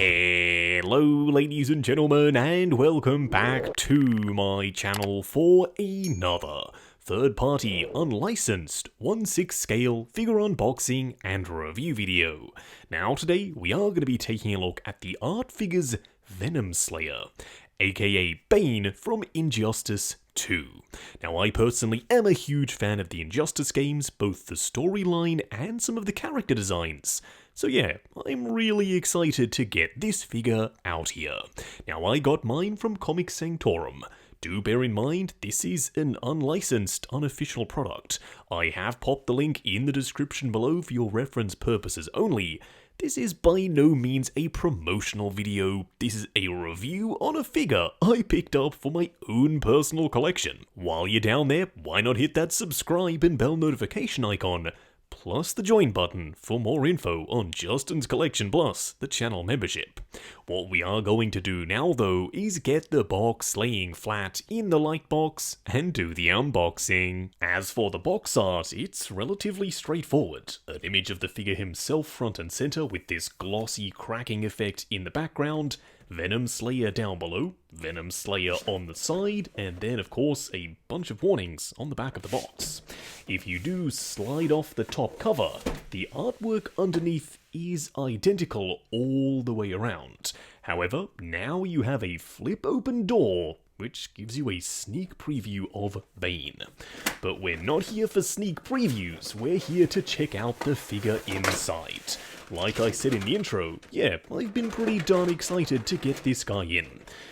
Hello ladies and gentlemen, and welcome back to my channel for another third-party unlicensed 1/6 scale figure unboxing and review video. Now today we are going to be taking a look at the Art Figures Venom Slayer, aka Bane from Injustice 2. Now I personally am a huge fan of the Injustice games, both the storyline and some of the character designs. So yeah, I'm really excited to get this figure out here. Now I got mine from Comics Sanctorum. Do bear in mind, this is an unlicensed, unofficial product. I have popped the link in the description below for your reference purposes only. This is by no means a promotional video, this is a review on a figure I picked up for my own personal collection. While you're down there, why not hit that subscribe and bell notification icon, plus the join button for more info on Justin's Collection Plus, the channel membership. What we are going to do now though is get the box laying flat in the light box and do the unboxing. As for the box art, it's relatively straightforward. An image of the figure himself front and center with this glossy cracking effect in the background, Venom Slayer down below, Venom Slayer on the side, and then of course a bunch of warnings on the back of the box. If you do slide off the top cover, the artwork underneath is identical all the way around. However, now you have a flip open door, which gives you a sneak preview of Bane. But we're not here for sneak previews, we're here to check out the figure inside. Like I said in the intro, yeah, I've been pretty darn excited to get this guy in.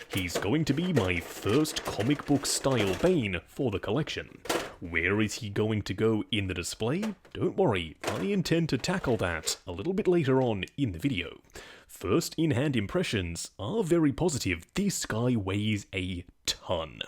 He's going to be my first comic book style Bane for the collection. Where is he going to go in the display? Don't worry, I intend to tackle that a little bit later on in the video. First in-hand impressions are very positive. This guy weighs a ton,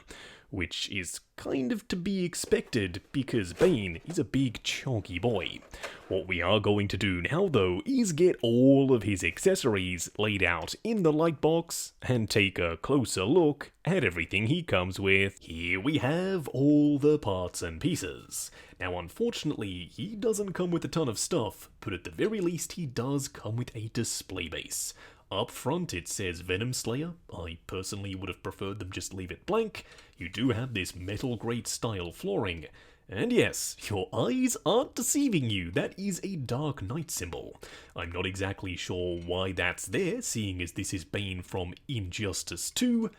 which is kind of to be expected because Bane is a big chunky boy. What we are going to do now though is get all of his accessories laid out in the light box and take a closer look at everything he comes with. Here we have all the parts and pieces. Now unfortunately he doesn't come with a ton of stuff, but at the very least he does come with a display base. Up front it says Venom Slayer. I personally would have preferred them just leave it blank. You do have this metal grate style flooring. And yes, your eyes aren't deceiving you, that is a Dark Knight symbol. I'm not exactly sure why that's there, seeing as this is Bane from Injustice 2,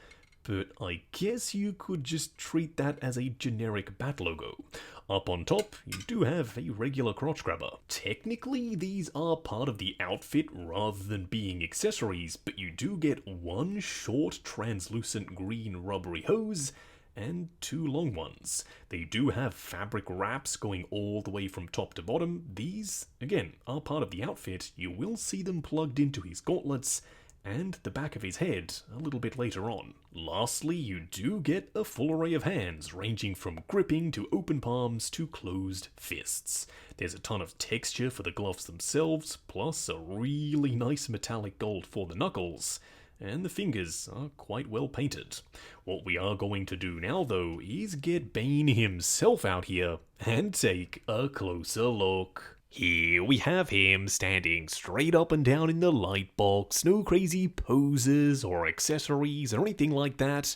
but I guess you could just treat that as a generic bat logo. Up on top, you do have a regular crotch grabber. Technically, these are part of the outfit rather than being accessories, but you do get one short translucent green rubbery hose and two long ones. They do have fabric wraps going all the way from top to bottom. These, again, are part of the outfit. You will see them plugged into his gauntlets and the back of his head a little bit later on. Lastly, you do get a full array of hands, ranging from gripping to open palms to closed fists. There's a ton of texture for the gloves themselves, plus a really nice metallic gold for the knuckles, and the fingers are quite well painted. What we are going to do now though is get Bane himself out here and take a closer look. Here we have him standing straight up and down in the light box, no crazy poses or accessories or anything like that.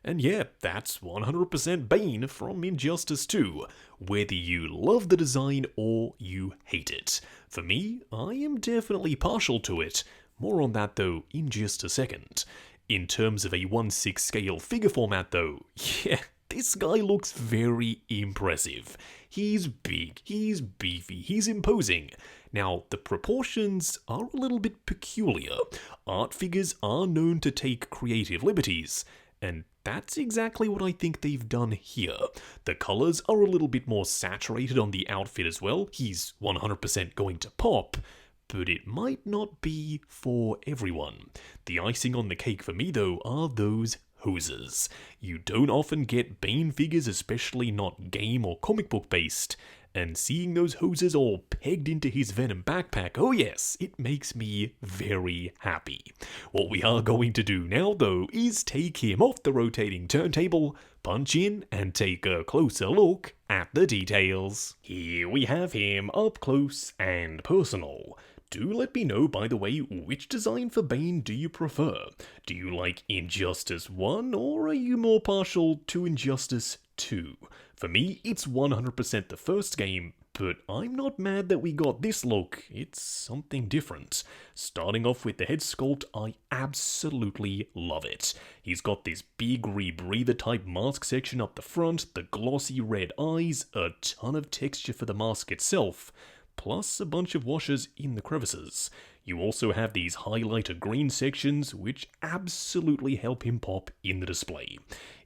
And yeah, that's 100% Bane from Injustice 2, whether you love the design or you hate it. For me, I am definitely partial to it. More on that though in just a second. In terms of a 1/6 scale figure format though, yeah, this guy looks very impressive. He's big, he's beefy, he's imposing. Now, the proportions are a little bit peculiar. Art figures are known to take creative liberties, and that's exactly what I think they've done here. The colors are a little bit more saturated on the outfit as well. He's 100% going to pop, but it might not be for everyone. The icing on the cake for me though are those hoses. You don't often get Bane figures, especially not game or comic book based, and seeing those hoses all pegged into his Venom backpack, oh yes, it makes me very happy. What we are going to do now though is take him off the rotating turntable, punch in, and take a closer look at the details. Here we have him up close and personal. Do let me know, by the way, which design for Bane do you prefer? Do you like Injustice 1, or are you more partial to Injustice 2? For me, it's 100% the first game, but I'm not mad that we got this look. It's something different. Starting off with the head sculpt, I absolutely love it. He's got this big rebreather type mask section up the front, the glossy red eyes, a ton of texture for the mask itself, plus a bunch of washes in the crevices. You also have these highlighter green sections, which absolutely help him pop in the display.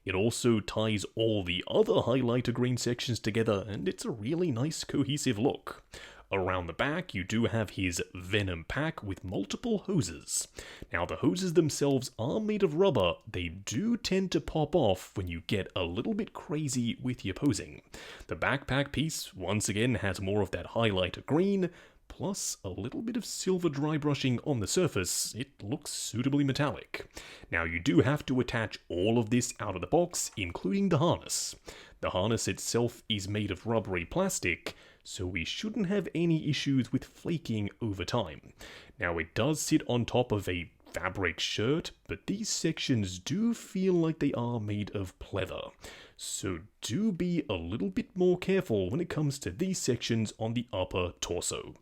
It also ties all the other highlighter green sections together, and it's a really nice cohesive look. Around the back, you do have his Venom pack with multiple hoses. Now, the hoses themselves are made of rubber. They do tend to pop off when you get a little bit crazy with your posing. The backpack piece, once again, has more of that highlighter green, plus a little bit of silver dry brushing on the surface. It looks suitably metallic. Now, you do have to attach all of this out of the box, including the harness. The harness itself is made of rubbery plastic, so we shouldn't have any issues with flaking over time. Now, it does sit on top of a fabric shirt, but these sections do feel like they are made of pleather. So do be a little bit more careful when it comes to these sections on the upper torso.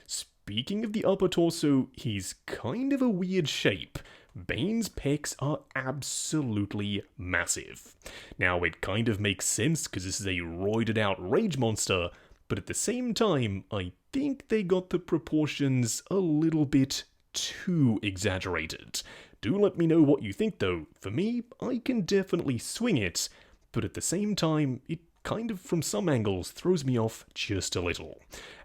Speaking of the upper torso, he's kind of a weird shape. Bane's pecs are absolutely massive. Now, it kind of makes sense because this is a roided out rage monster, but at the same time, I think they got the proportions a little bit too exaggerated. Do let me know what you think though. For me, I can definitely swing it, but at the same time, it kind of from some angles throws me off just a little.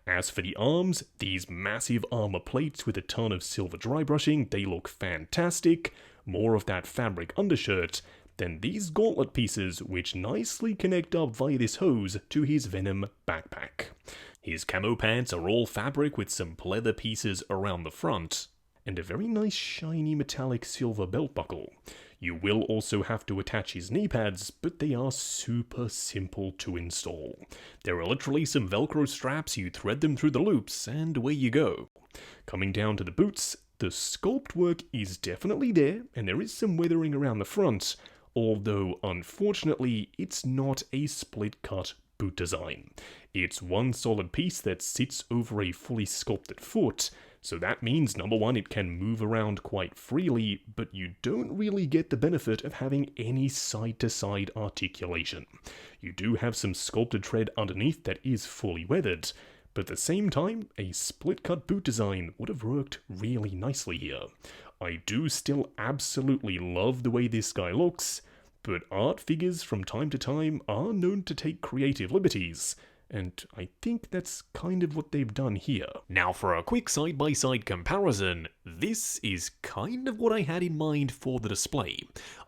As for the arms, these massive armor plates with a ton of silver dry brushing, they look fantastic. More of that fabric undershirt. Then these gauntlet pieces, which nicely connect up via this hose to his Venom backpack. His camo pants are all fabric with some pleather pieces around the front, and a very nice shiny metallic silver belt buckle. You will also have to attach his knee pads, but they are super simple to install. There are literally some Velcro straps, you thread them through the loops, and away you go. Coming down to the boots, the sculpt work is definitely there, and there is some weathering around the front, although unfortunately it's not a split cut boot design. It's one solid piece that sits over a fully sculpted foot, so that means number one, it can move around quite freely, but you don't really get the benefit of having any side to side articulation. You do have some sculpted tread underneath that is fully weathered, but at the same time, a split cut boot design would have worked really nicely here. I do still absolutely love the way this guy looks, but art figures from time to time are known to take creative liberties, and I think that's kind of what they've done here. Now for a quick side-by-side comparison, this is kind of what I had in mind for the display.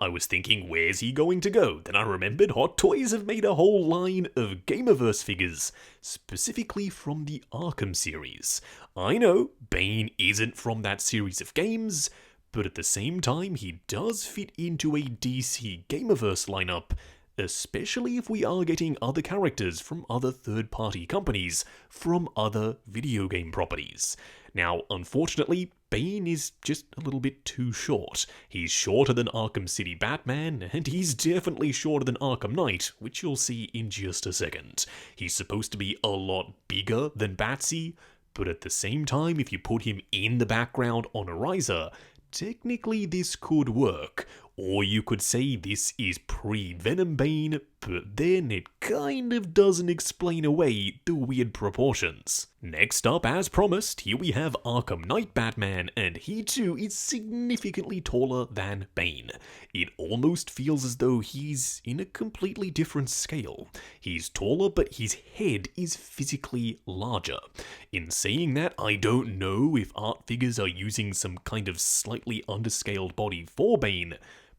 I was thinking, where's he going to go? Then I remembered Hot Toys have made a whole line of Gamerverse figures, specifically from the Arkham series. I know, Bane isn't from that series of games, but at the same time, he does fit into a DC Gamerverse lineup, especially if we are getting other characters from other third-party companies, from other video game properties. Now, unfortunately, Bane is just a little bit too short. He's shorter than Arkham City Batman, and he's definitely shorter than Arkham Knight, which you'll see in just a second. He's supposed to be a lot bigger than Batsy, but at the same time, if you put him in the background on a riser, technically this could work. Or you could say this is pre-Venom Bane, but then it kind of doesn't explain away the weird proportions. Next up, as promised, here we have Arkham Knight Batman, and he too is significantly taller than Bane. It almost feels as though he's in a completely different scale. He's taller, but his head is physically larger. In saying that, I don't know if art figures are using some kind of slightly underscaled body for Bane,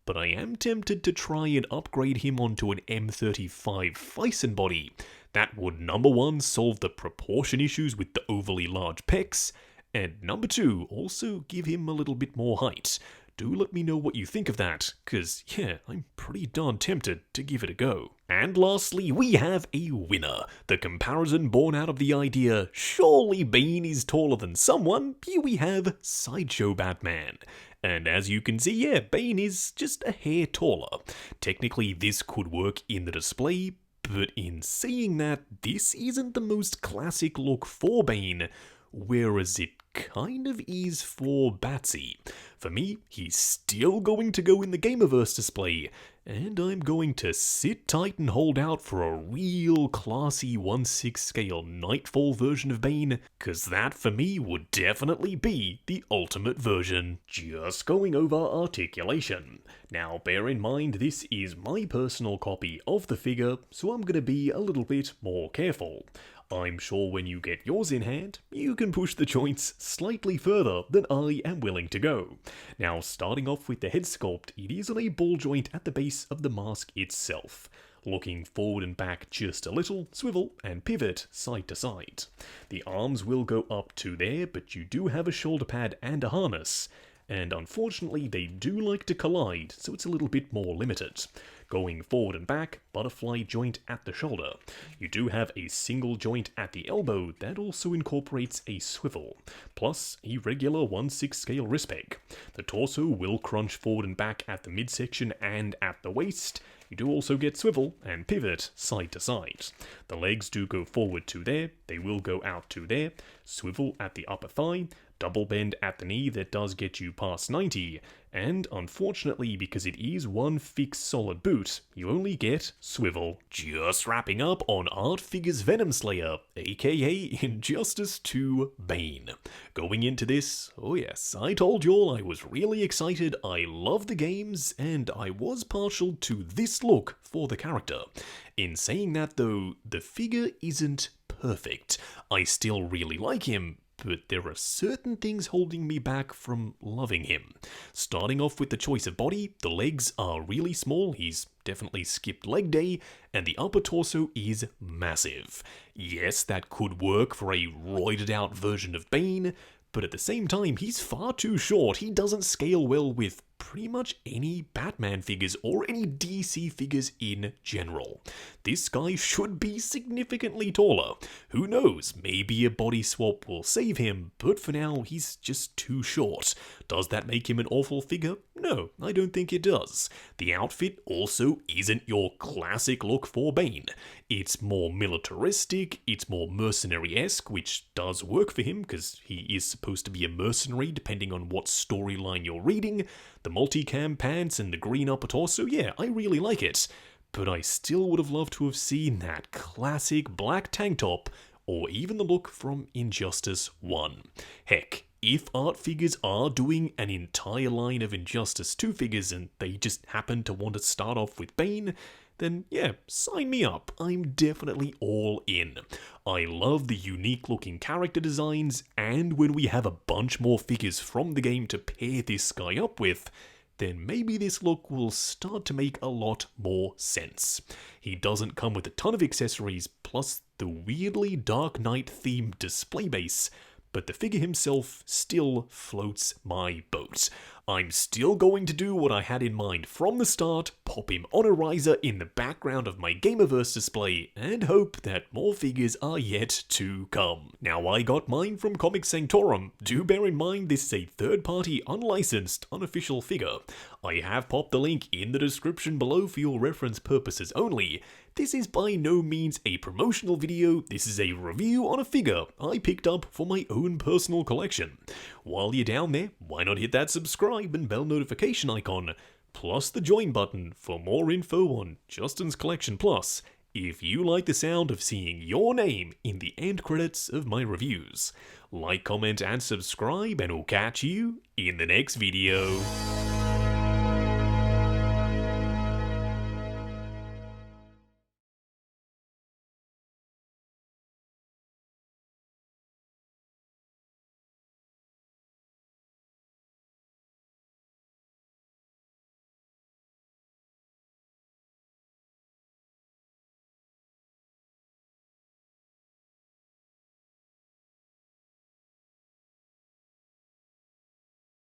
but I am tempted to try and upgrade him onto an M35 Fison body. That would number one, solve the proportion issues with the overly large pecs, and number two, also give him a little bit more height. do let me know what you think of that, cause yeah, I'm pretty darn tempted to give it a go. And lastly, we have a winner. The comparison born out of the idea, surely Bane is taller than someone, here we have Sideshow Batman. And as you can see, yeah, Bane is just a hair taller. Technically, this could work in the display, but in saying that, this isn't the most classic look for Bane, whereas it kind of is for Batsy. For me, he's still going to go in the Gamerverse display, and I'm going to sit tight and hold out for a real classy 1/6 scale Nightfall version of Bane, cause that for me would definitely be the ultimate version. Just going over articulation. Now bear in mind this is my personal copy of the figure, so I'm gonna be a little bit more careful. I'm sure when you get yours in hand, you can push the joints slightly further than I am willing to go. Now, starting off with the head sculpt, it is on a ball joint at the base of the mask itself. Looking forward and back just a little, swivel and pivot side to side. The arms will go up to there, but you do have a shoulder pad and a harness. And unfortunately, they do like to collide, so it's a little bit more limited. Going forward and back, butterfly joint at the shoulder. You do have a single joint at the elbow that also incorporates a swivel, plus a regular 1/6 scale wrist peg. The torso will crunch forward and back at the midsection and at the waist. You do also get swivel and pivot side to side. The legs do go forward to there, they will go out to there, swivel at the upper thigh, double bend at the knee that does get you past 90, and unfortunately because it is one fixed solid boot, you only get swivel. Just wrapping up on Art Figures Venom Slayer, aka Injustice 2 Bane. Going into this, oh yes, I told you all I was really excited, I love the games, and I was partial to this look for the character. In saying that though, the figure isn't perfect. I still really like him, but there are certain things holding me back from loving him. Starting off with the choice of body, the legs are really small, he's definitely skipped leg day, and the upper torso is massive. Yes, that could work for a roided out version of Bane, but at the same time, he's far too short. He doesn't scale well with pretty much any Batman figures or any DC figures in general. This guy should be significantly taller. Who knows, maybe a body swap will save him, but for now he's just too short. Does that make him an awful figure? No, I don't think it does. The outfit also isn't your classic look for Bane. It's more militaristic, it's more mercenary-esque, which does work for him because he is supposed to be a mercenary depending on what storyline you're reading. The multicam pants and the green upper torso, yeah, I really like it. But I still would have loved to have seen that classic black tank top, or even the look from Injustice 1. Heck, if Art Figures are doing an entire line of Injustice 2 figures and they just happen to want to start off with Bane, then yeah, sign me up. I'm definitely all in. I love the unique looking character designs, and when we have a bunch more figures from the game to pair this guy up with, then maybe this look will start to make a lot more sense. He doesn't come with a ton of accessories, plus the weirdly Dark Knight themed display base, but the figure himself still floats my boat. I'm still going to do what I had in mind from the start, pop him on a riser in the background of my Gamerverse display, and hope that more figures are yet to come. Now, I got mine from Comic Sanctorum. Do bear in mind this is a third-party, unlicensed, unofficial figure. I have popped the link in the description below for your reference purposes only. This is by no means a promotional video, this is a review on a figure I picked up for my own personal collection. While you're down there, why not hit that subscribe and bell notification icon, plus the join button for more info on Justin's Collection Plus, if you like the sound of seeing your name in the end credits of my reviews. Like, comment and subscribe, and I'll catch you in the next video.